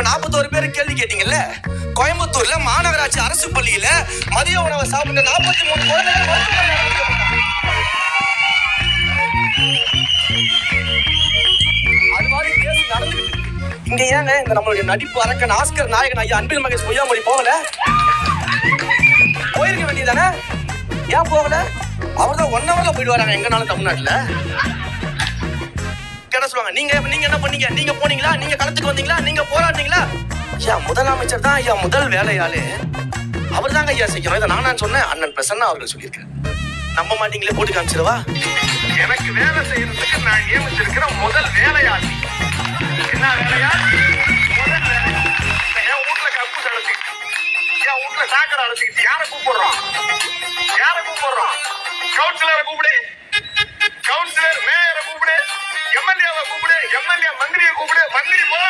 41 பேர் கேள்வி கேட்டீங்கல்ல. கோயம்புத்தூர்ல மாநகராட்சி அரசு பள்ளியில மதிய உணவை சாப்பிட்ட 43 குழந்தைகள் அது மாதிரி கேஸ் நடந்துகிட்டு இங்க. ஏங்க இந்த நம்மளுடைய நடிப்பு அரக்கன் ஆஸ்கர் நாயகன் ஐயா அன்பில் மகேஷ் பொய்யாமொழி போகல? போயிருக்க வேண்டியதானே, ஏன் போகல? அவர் தான் 1 hourல போயிட்டு வராங்க எங்கனாலும் தமிழ்நாட்டுல. கேட்ட சொல்லுவாங்க, நீங்க என்ன பண்ணீங்க? நீங்க போனீங்களா? நீங்க களத்துக்கு வந்தீங்களா? நீங்க போராடினீங்களா? ஐயா முதலமைச்சர் தான் ஐயா முதல் வேலையாளே. அவர் தாங்க ஐயா செய்யணும். இதை நான் சொன்னேன், அண்ணன் பிரசன்னா அவர்கள் சொல்லியிருக்காரு. நம்ப மாட்டீங்களே, போட்டு காமிச்சிருவா. எனக்கு வேலை செய்யறதுக்கு நான் நியமிச்சிருக்கிற முதல் வேலையாளி. என்ன வேலையா? முதல் வேலையா? என் வீட்டுல கப்பு அழைச்சிக்கிட்டு, என் வீட்டுல சாக்கடை அழைச்சிக்கிட்டு யாரை கூப்பிடுறோம்? கவுன்சிலரை கூப்பிடு, கவுன்சிலர் மேயரை கூப்பிடு, எம்எல்ஏவை கூப்பிடு, எம்எல்ஏ மந்திரியை கூப்பிடு, மந்திரி முதலமைச்சர்